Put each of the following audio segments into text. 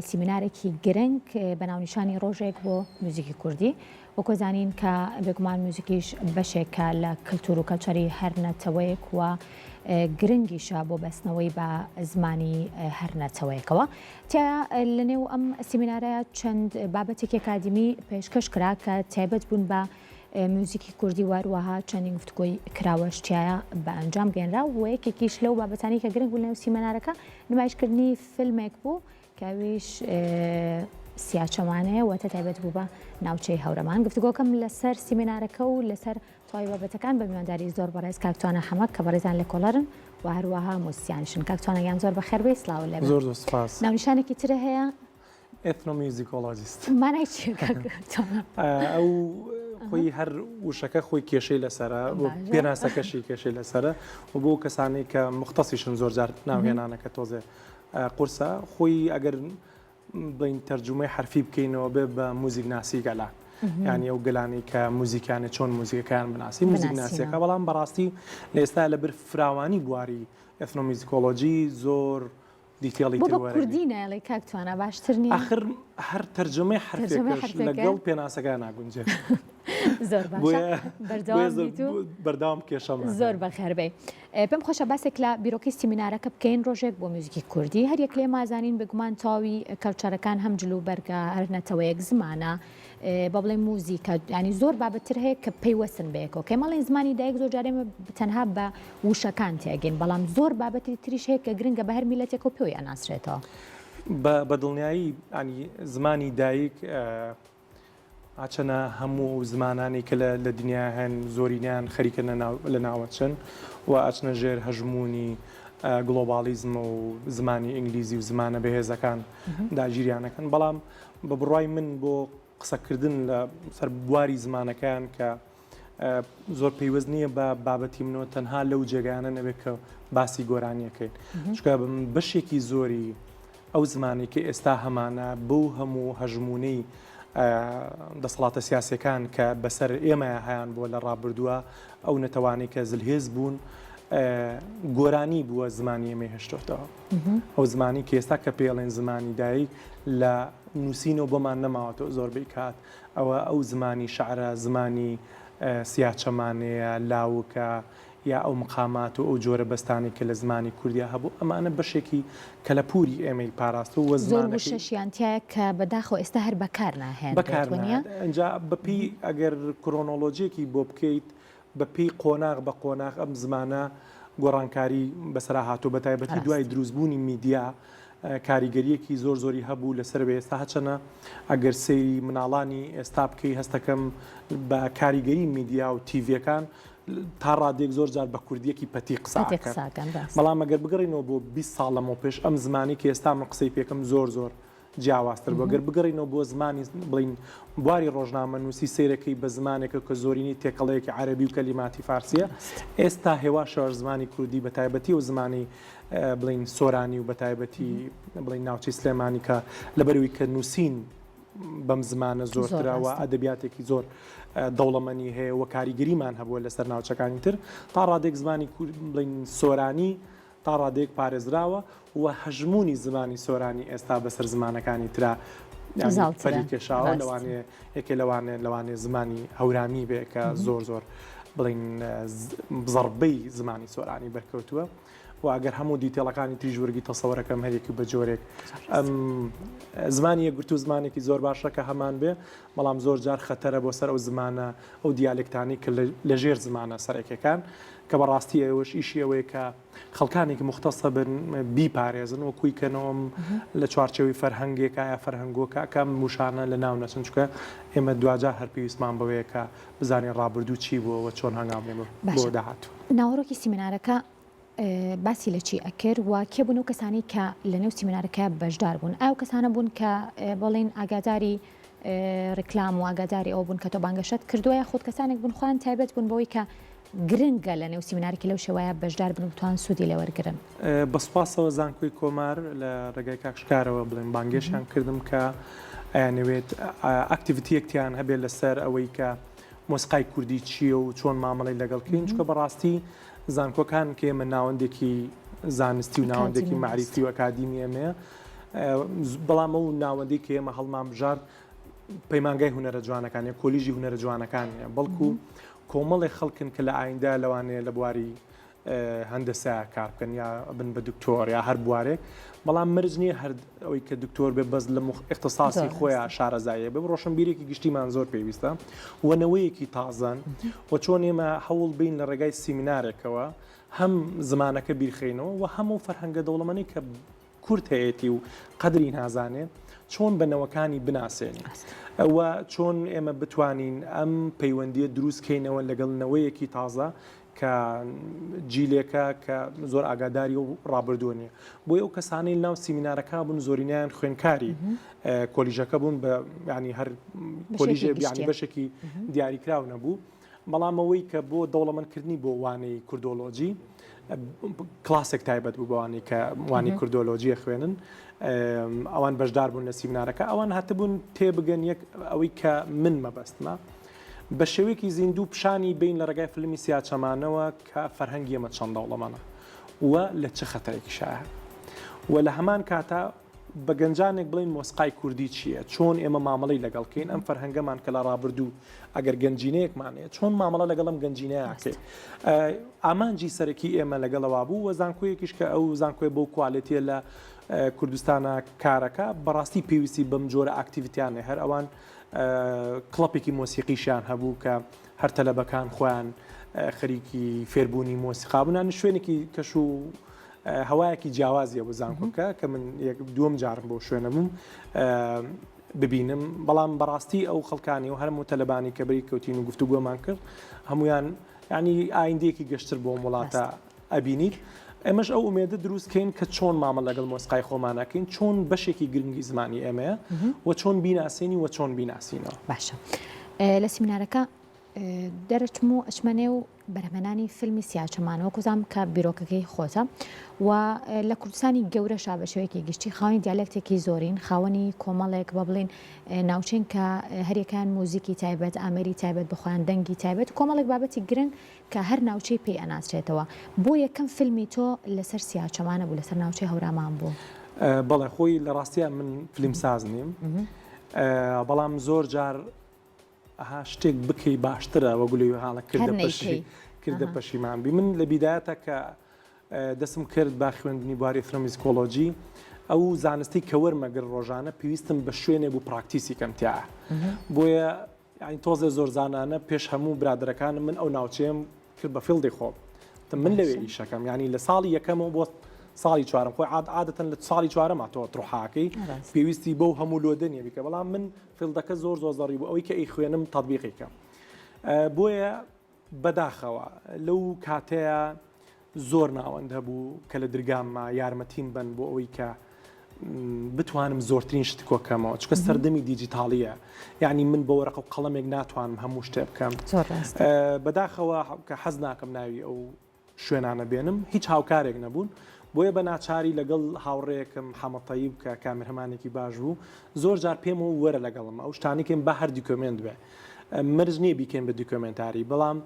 سیمینارێکی گرنگ بە ناونیشانی ڕۆژێک بۆ موزیکی کوردی وەکو زانین کە بێگومان موزیکیش بەشێکە لە کللتور و کەلچەری هەر نەتەوەیەک وە گرنگیشە بۆ بەستنەوەی بە زمانی هەر نەتەوەیەکەوە. تیا لە نێو ئەم سیمینارە چەند بابەتێکی ئەکادیمی پێشکەش کرا کە تایبەت بوون بە موزیکی کوردی واروەها چەندین گفتگۆی کراوەشتیایە بە ئەنجام گەێنرا و یەکێکیش لەو بابەتانی کە گرنگ بوو لەنێو سیمینارەکە نمایشکردنی فیلمێک بوو کەویش سیاچەمانەیە وەتە تایبەت بوو بە ناوچەی هەورەمان. گفتگۆکەم لەسەر سیمینارەکە و لەسەر تەواوی بابەتەکان بە میوانداری زۆر بەڕێز کاکتوانە حەمەد کە بەڕێزان لە کۆڵەرن و هەروەها موسیقیانیشن. کاکتوانەیان زۆر بەخێربێ، سڵاو لەبێ. زۆر سپاس. ناونیشانێکی ترە هەیە؟ ئێتنۆمیوزیکۆلۆجیست. مانای چییە کاکتوانە؟ ئەو خۆی هەر وشەکە خۆی کێشەی لەسەرە، پێناسەکەشی کێشەی لەسەرە و بۆ کەسانی کە مختصیشن زۆر جار ناوهێنانەکە تۆزێ قورسە خۆی ئەگەر بڵین تەرجمەی حرفی بکەینەوە بێ بە موزیک ناسی گەلان، یعنی ئەو گەلانی کە موزیکانە چۆن موزیکەکان بناسی موزیک ناسیەکە، بەڵام بەڕاستی لە ئێستا لەبەر فراوانی بواری ئێتنۆمیوزیکۆلۆجی زۆر دیتێڵی بۆ کوردی نایڵێ کاکتوانە باشتر نییە؟ ئاخر هەر تەرجمەی حرفێکەش لەگەڵ پێناسەکە ناگونجێت. زۆر باشە، بەردەوام کێشەمە. زۆر بەخێربێ. پێم خۆشە باسێک لە بیرۆکەی سیمینارەکە بکەین ڕۆژێک بۆ موزیکی کوردی. هەر یەک لێ مازانین بگومان تاوی کەلچەرەکان هەم جلو بەرگە هەر نەتەوەیەک زمانە بە بڵێ موزیکە، ینی زۆر بابەتر هەیە کە پەیوەستن بەیەکەوە کە مەڵێن زمانی دایک زۆر جارێمە تەنها بە وشەکان تێگەین، بەڵام زۆر بابەتی تریش هەیە کە گرنگە بە هەر میلەتێک و پێوەی ئەناسرێتەوە. بە دڵنیایی زمانی دایک ئاچەنە هەموو زمانانی کە لە دنیا هەن زۆرینیان خەریکە لە ناوەچن و ئاچنە ژێر هەژمونی گلۆبالیزم و زمانی ئینگلیزی و زمانە بەهێزەکان داگیریانەکەن، بەڵام بە بڕای من بۆ قسەکردن لە سەر بواری زمانەکان کە زۆر پەیوەست نییە بە بابەتی منەوە تەنها لەو جێگانە نەبێت کە باسی گۆرانیەکەین، چکە بەشێکی زۆری ئەو زمانی کە ئێستا هەمانە بەو هەموو هەژمونەی دەسەڵاتە سیاسەکان کە بەسەر ئێمە هەیان بۆ لە ڕابردووە ئەو نەتەوانی کە زلهێز بوون گۆرانی بووە زمانی ئێمە هێشتۆتەوە. ئەو زمانی کە ئێستا کە پێڵێن زمانی دایک لە نووسینەوە بۆمان نەماوەتەوە زۆربەی کات ئەوە ئەو زمانی شەعرە، زمانی سیاچەمانەیە، لاوکە یا ئەو مقامات و ئەو جۆرە بەستانی کە لە زمانی کوردیا هەبوو ئەمانە بەشێکی کەلەپوری ئێمەی پاراست و زۆر شەشیانتیایە کە بەداخەوە ئێستا هەر بەکار ناهێن ئەنجا بەپی ئەگەر کرۆنۆلۆژیەکی بۆ بکەیت بەپی قۆناغ بە قۆناغ ئەم زمانە گۆڕانکاری بەسەرا هاتوو بە تایبەتی دوای دروستبوونی میدیا کاریگەریەکی زۆر زۆری هەبوو لەسەر بە ئێستا هەچەنە ئەگەر سەیری مناڵانی ئێستا بکەی هەستەکەم بە کاریگەری میدیا و تیڤەکان تا ڕادێک زۆر جار بە کوردیەکی پەتی قساکەن، بەڵام ئەگەر بگەڕینەوە بۆ 20 ساڵ لەمەوە پێش ئەم زمانی کە ئێستا من قسەی پێکەم زۆر زۆر جیاوازتر بۆ گەر بگەڕینەوە بۆ زمانی بڵین بواری ڕۆژنامە نووسی سیرەکەی بە زمانێکە کە زۆرینی تێکەڵەیەکی عەرەبی و کەلیماتی فارسیە، ئێستا هێوا شەوار زمانی کوردی بە تایبەتی و زمانی بڵین سۆرانی و بە تایبەتی بڵین ناوچەی سلێمانی کە لەبەرەوەی کە نووسین بەم زمانە زۆرترەوە ئەدەبیاتێکی زۆر دەوڵەمەنی هەیە و کاریگەریمان هەبووە لەسەر ناوچەکانی تر تا ڕادێک زمانی بڵین سۆرانی تا ڕادێک پارێزراوە و هەژمونی زمانی سۆرانی ئێستا بەسەر زمانەکانی ترا پەریکێشاوە لەوانەیە یەکێ لەوانێ زمانی هەورامی بێ کە زۆر زۆر بڵین بزەڕبەی زمانی سۆرانی بەرکەوتووە و ئەگەر هەموو دیتێڵەکانی تریژ وەرگی تەسەوەرەکەم هەرێکی بە جۆرێک زمانی یەکگرتو و زمانێکی زۆر باشە کە هەمان بێ، بەڵام زۆر جار خەتەرە بۆ سەر ئەو زمانە ئەو دیالکتانی کە لە ژێر زمانە سەرەکیەکان کە بەڕاستی ئەوەش ئیشی ئەوەیە کە خەڵکانێکی مختصە بن بیپارێزن و کویکەنەوەم لە چوارچەوەی فەرهەنگێکە یا فەرهەنگۆکە کەم موشانە لە ناو نەچن، چونکە ئێمە دوجار هەر پێویستمان بەوەیە کە بزانین ڕابردوو چی بووە چۆن هەنگاوێمە بۆ داهاتوو. ناوەڕۆکی سیمینارەکە باسی لە چی ئەکرد و کێبوون و کەسانی کە لە نێو سیمینارەکە بەشدار بوون؟ ئاو کەسانە بوون کە بڵین ئاگاداری ڕێکلام و ئاگاداری ئەو بوون کە تۆ بانگەشت کردووە، خۆت کەسانێک بوون خوان تایبەت بوون بەوەی کە گرنگە لە نێو سیمینارێکی لەو شێوەیە بەشدار بن و بتوان سوودی لێوەرگرن؟ بەسپاسەوە زانکۆی کۆمار لە ڕێگای کاکشکارەوە بڵێن بانگێشیان کردم کە ئەیانەوێت ئاکتیڤیتیەکتیان هەبێت لەسەر ئەوەی کە مۆسیقای کوردی چییە و چۆن مامەڵەی لەگەڵکەین، چونکە بەڕاستی زانکۆکان کە ئێمە ناوەندێکی زانستی و ناوەندێکی معریفتی و ئەکادیمی ئەمەیە بەڵام ئەو ناوەندی کە ئێمە هەڵمان بژار پەیمانگای هونەرە جوانەکان کۆلیژی هونەرە جوانەکان بەڵکو کۆمەڵی خەڵکن کە لە ئایندا لەوانەیە لە بواری هەندەسا کار بکەن یا بن بە دکتۆر یا هەر بوارێک بەڵام مرج نییە هەر ئەوەی کە دکتۆر بێ بەس لە اختصاسی خۆیان شارەزایە بێ ڕۆشنبیرێکی گشتیمان زۆر پێویستە وەنەوەیەکی تازان و چۆن ئێمە هەوڵ بین لە ڕێگای سیمینارێکەوە هەم زمانەکە بیرخینەوە و هەموو فەرهەنگە دەوڵەمەنی کە کورت هەیەی و قەدری نازانێت چۆن بنەوەکانی بناسێنی ئەوە چۆن ئێمە بتوانین ئەم پەیوەندیە دروستکەینەوە لەگەڵنەوەیەکی تازە کە جیلێکە کە زۆر ئاگاداری و ڕابردوونیە بۆی ئەو کەسانەی ناو سیمینارەکە بوون زۆرینیان خوێنکاری کۆلیژەکە بوون بە ینی هەر کۆلیژێ بیانی بەشێکی دیاریکراو نەبوو بەڵام ئەوەی کە بۆ دەوڵەمەندکردنی بۆ وانەی کوردۆلۆجی کلاسێک تایبەت بوو بەوانی کە وانی کوردۆلۆجیە خوێنن ئەوان بەشدار بوون لە سیمینارەکە ئەوان هاتبوون تێبگەن یەک ئەوەی کە من مەبەستمە بە شێوەیەکی زیندوو پیشانی بین لە ڕێگای فیلمی سیاچەمانەوە کە فەرهەنگی ئێمە چەند دەوڵەمەنە و لە چه خەتەرێکی شایە و لە هەمان کاتە بە گەنجانێک بڵین مۆسیقای کوردی چییە چۆن ئێمە مامەڵەی لەگەڵکەین ئەم فەرهەنگەمان کە لە ڕابردوو ئەگەر گەنجینەیەکمانەیە چۆن مامەڵە لەگەڵ ئەم گەنجینەیەکەی ئامانجی سەرەکی ئێمە لەگەڵەوە بوو و زانکۆیەکیش کە ئەو زانکۆی بۆ کوالێتیە لە کوردستانە کارەکە بەڕاستی پێویستی بەم جۆرە ئاکتیڤیتیانێ هەر ئەوان کڵپێکی مۆسیقیشیان هەبوو کە هەر تەلەبەکان خۆیان خەریکی فێربوونی مۆسیقا بوونان شوێنێکی کەش و هەوایەکی جیاوازیە بۆ زانکۆکە کە من دووەم جارم بۆ شوێنە بووم ببینم بەڵام بەڕاستی ئەو خەڵکانی و هەرموو تەلەبانی کە بەری کەوتین و گفتوگۆمان کرد هەمویان ینی ئایندەیەکی گەشتر بۆ وڵاتە ئەبینیت ئێمەش ئەو ئومێدە دروستکەین کە چۆن مامەڵ لەگەڵ مۆسیقای خۆمانەکەین چۆن بەشێکی گرنگی زمانی ئێمەیە و چۆن بیناسیێنی و چۆن بیناسیینەوە باشە لە سیمینارەکە دەرەچم و ئەچمەنێ و بەرهەمەنانی فیلمی سیاچەمانەوە کوزام کە بیرۆکەکەی خۆتە و لە کوردستانی گەورەشا بە شێوەیەکی گشتی خاوەنی دیالێکتێکی زۆرین خاوەنی کۆمەڵێک بە بڵین ناوچین کە هەریەکان موزیکی تایبەت ئامەری تایبەت بخۆیان دەنگی تایبەت کۆمەڵێک بابەتی گرنگ کە هەر ناوچەی پێی ئەناسرێتەوە بۆ یەکەم فیلمی تۆ لەسەر سیاچەمانە بوو لەسەر ناوچەی هەورامان بوو بەڵێ خۆی لە ڕاستیە من فیلم ساز نیم بەڵام زۆر جار ئەها شتێک بکەی باشترە وەگولی هاڵە کردە پەشیمانبی من لە بیدایەتە کە دەسم کرد با خوێندنی بواری فرۆمیزیکۆلۆجی ئەو زانستی کە وەرمەگر ڕۆژانە پێویستم بە شوێنێ بوو پراکتیسی کەمتیە بۆیە ئاین تۆزێ زۆر زانانە پێش هەموو برادەکانم من ئەو ناوچەیەم کرد بە فیڵدی خۆم من لەوێ ئیشەکەم ینی لە ساڵی یەکەمەوە بۆ ساڵی چوارم خۆی عادەتەن لە ساڵی چوارەمە تۆ تڕحاکەی پێویستی بەو هەموو لۆدەنیە بیکە بەڵام من فیلدەکە زۆر زۆری بوو ئەوەی کە ئەی خوێنم تەطبیقیکەم بۆیە بەداخەوە لەو کاتەیە زۆر ناوەند هەبوو کە لە درگاممە یارمەتیم بن بۆ ئەوەی کە بتوانم زۆرترین شت کۆکەمەوە چکە سەردەمی دیجیتاڵیە یعنی من بە وەرەقە و قەڵەمێک ناتوانم هەموو شتێ بکەم بەداخەوە کە حەز ناکەم ناوی ئەو شوێنانە بێنم هیچ هاوکارێک نەبوون بۆیە بە ناچاری لەگەڵ هاوڕێیەکم حەمەتەیب کە کامێرهەمانێکی باش بوو زۆر جار پێمەوە وەرە لەگەڵم ئەو شتانێکم بە هەر دیکۆمنت بێ مرج نییە بیکەین بە دیکۆمنتاری بەڵام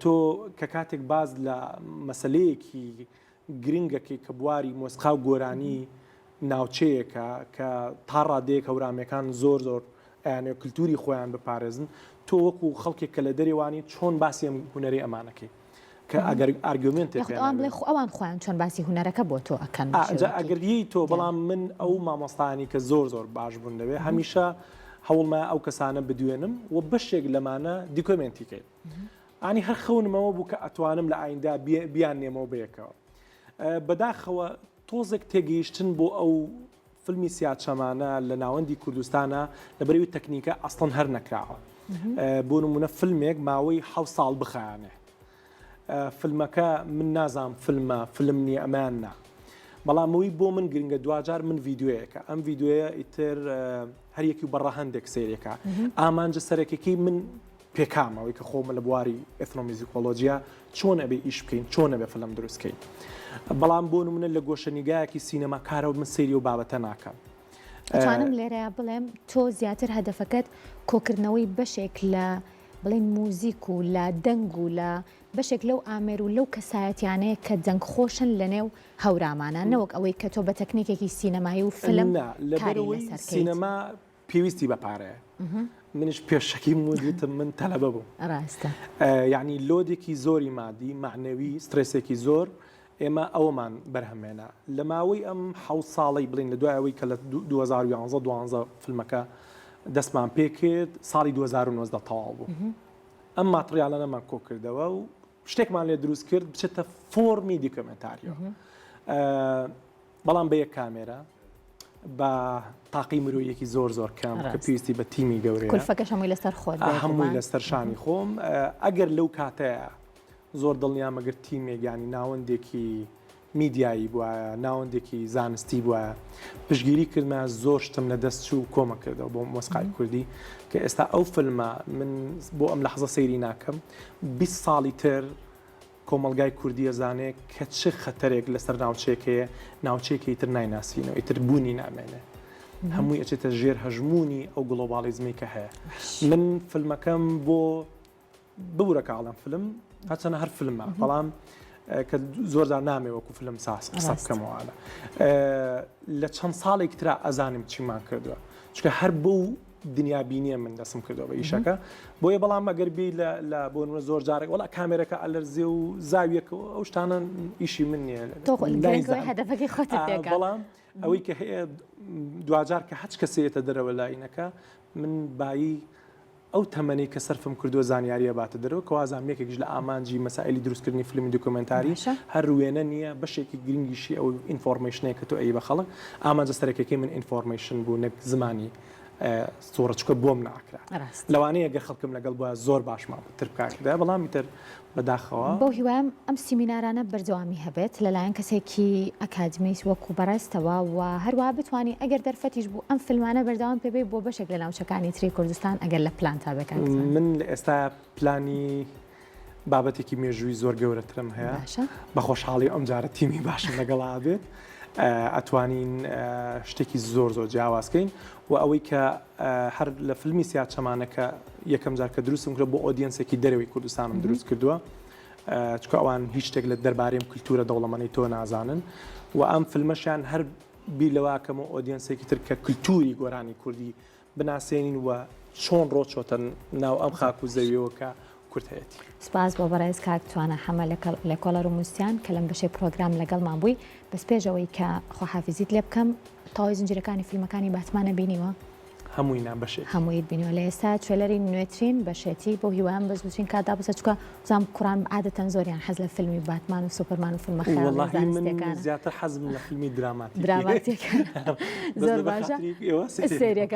تۆ کە کاتێک باز لە مەسلەیەکی گرنگەکەی کە بواری مۆسیقا و گۆرانی ناوچەیەکە کە تا ڕادەیەک هەورامەکان زۆر ئەیانێ کللتوری خۆیان بپارێزن تۆ وەکو خەڵکێک کە لە دەرێوانی چۆن باسی هونەری ئەمانەکەی کە ئەگەر ئارگومنتێک ئەوان خۆیان چۆن باسی هونەرەکە بۆ تۆ ئەکەن ئەگەری تۆ بەڵام من ئەو مامۆستانی کە زۆر باش بوون دەوێ هەمیشە هەوڵمە ئەو کەسانە بدوێنم و بەشێک لەمانە دیکۆمنتیکەین ئانی هەر خەونمەوە بوو کە ئەتوانم لە ئایندا بیان نێمەوە بەیەکەوە بەداخەوە تۆزێک تێگەیشتن بۆ ئەو فیلمی سیاچەمانە لە ناوەندی کوردستانە لەبەرەوەی تەکنیکە ئەسڵەن هەر نەکراوە بۆ نمونە فیلمێک ماوەی 7 ساڵ بخایانێ فیلمەکە من نازام فیلم نیە ئەماننا بەڵامەوەی بۆ من گرنگە دوجار من ڤیددیوەیەکە ئەم ڤیددیوەیە ئیتر هەریەکی و بەڕە هەندێک سیرێکە ئامانجە سەرەکەی من پێکامەوەی کە خۆمە لە بواری ئێتنۆمیزیکۆلۆجیا چۆن ئەبێ ئیش بکەین چۆن ئەبێ فیلم دروستکەین بەڵام بۆ نمونە لە گۆشەنیگایەکی سینەما کارەوە من سەیری و بابەتە ناکەم توانم لێرەیە بڵێم تۆ زیاتر هەدەفەکەت کۆکردنەوەی بەشێک لە بڵین موزیک و لە دەنگ و لە بەشێک لەو ئامێر و لەو کەسایەتیانەیە کە جەنگ خۆشن لە نێو هەورامانە نەوەک ئەوەی کە تۆ بە تەکنیکێکی سینەمایی و فلم لەبەرەوەی سینەما پێویستی بە پارەیە منش پێشەکی وتم من تەلەبە بووم ڕاستە یعنی لۆدێکی زۆری مادی معنەوی سترێسێکی زۆر ئێمە ئەومان بەرهەمێنە لە ماوەی ئەم حەوت ساڵی بڵین لە دوای ئەوەی کە لە 2011 فیلمەکە دەستمان پێ کرد ساڵی 2019 تەواو بوو ئەم ماتریالەنەمان کۆ کردەوە و شتێکمان لێ دروست کرد بچێتە فۆرمی دیکۆمنتاریۆ بەڵام بە یەک کامێرە بە تاقی مرۆیەکی زۆر کەم کە پێویستی بە تیمی گەورەیە کولفەکەش هەمووی لەسەر خۆت هەمووی لەسەر شانی خۆم ئەگەر لەو کاتەیە زۆر دڵنیام ئەگەر تیمێک ینی ناوەندێکی میدیایی بووە ناوەندێکی زانستی بووە پشگیری کردمە زۆر شتم لە دەست چوو کۆمە کردەوە بۆ مۆسیقای کوردی کە ئێستا ئەو فیلمە من بۆ ئەم لەحظە سەیری ناکەم 20 ساڵی تر کۆمەلگای کوردی ئەزانێ کە چه خەتەرێک لەسەر ناوچێکەیە ناوچێکی تر نایناسینەوە ئیتر بوونی نامێنێ هەمووی ئەچێتە ژێر هەژمونی ئەو گلۆبالیزمی کە هەیە من فیلمەکەم بۆ ببوورە کاڵم فیلم هەچەنە هەر فیلمە بەڵام کە زۆرجار نامێ وەکو فیلم قسە بکەمەوەوانە لە چەند ساڵێک ترا ئەزانم چیمان کردووە چکە هەر بۆ دنیا بینیە من دەسم کردەوە بە ئیشەکە بۆیە بەڵام ئەگەر بێ لە بۆ زۆر جارێک وڵا کامێرەکە ئەلەرزێ و زاویەکە ئەو شتانە ئیشی من نییە هەدەفەکەی خۆت بەڵام ئەوەی کە هەیە دوجار کە هەچ کەسێتە دەرەوە لاینەکە من بایی ئەو تەمەنی کە سەرفم کردووە زانیاریە باتە دەرەوە کەوازانێکێکش لە ئامانجی مەسائلی دروستکردنی فیلمی دوکۆمنتاری هەر ڕوێنە نییە بەشێکی گرنگیشی ئەو ئینفۆرمیشنەیە کە تۆ ئەی بە خەڵک ئامانجە سەرەکەی من ئینفۆرمیشن بوو نەک زمانی سۆڕچکە بۆم ناکرا لەوانەیە گەر خەڵکم لەگەڵ بووە زۆر باشمان تر بکاردا بەڵامی تر بەداخەوە بۆ هیوایم ئەم سیمینارانە بەردەوامی هەبێت لەلایەن کەسێکی ئەکادمیس وەکو بەڕاستەوە و هەروە بتوانانی ئەگەر دەرفەتیش بوو ئەم فیلمانە بەردەوام پێبێ بۆ بەشێک لە ناوچەکانی تری کوردستان ئەگەر لە پلان تا بکات من لە ئێستا پلانی بابەتێکی مێژووی زۆر گەورەترم هەیە بە خۆشحاڵی ئەم جارە تیمی باشم لەگەڵا بێت ئەتوانین شتێکی زۆر جیاوازکەین و ئەوەی کە هەر لە فیلمی سیات چەمانەکە یەکەم جار کە دروستم کرد بۆ ئۆدیەنسێکی دەرەوەی کوردستانم دروست کردووە چکە ئەوان هیچ شتێک لە دەربارەی کولتورە دەوڵەمەندی تۆ نازانن و ئەم فیلمەشیان هەر بیلەواکەم و ئۆدیەنسێکی تر کە کولتوری گۆرانی کوردی بناسێنین و چۆن ڕۆچۆتە ناو ئەم خاک و زەویەوە کە کورتەتی سپاس بۆ بەڕێز کاکتوانە هەمە لە کۆڵەر و مووسیان کە لەم بەشەی پرۆگرام لەگەڵمان بووی بەس پێشەوەی کە خۆحافیزیت لێ بکەم تاوای زنجیرەکانی فیلمەکانی باتمانە بینیوە هەموویت بینیوە لە ئێستا توێلەری نوێترین بەشێتی بۆ هیوایان بە زووترین کادا بسە چکە زام کوڕان عادەتەن زۆریان حەز لە فیلمی باتمان و سوپەرمان و فیلمە خێرا زیاتر حەزم لە فیلمی دراماتیک زۆر باشە سێریەکە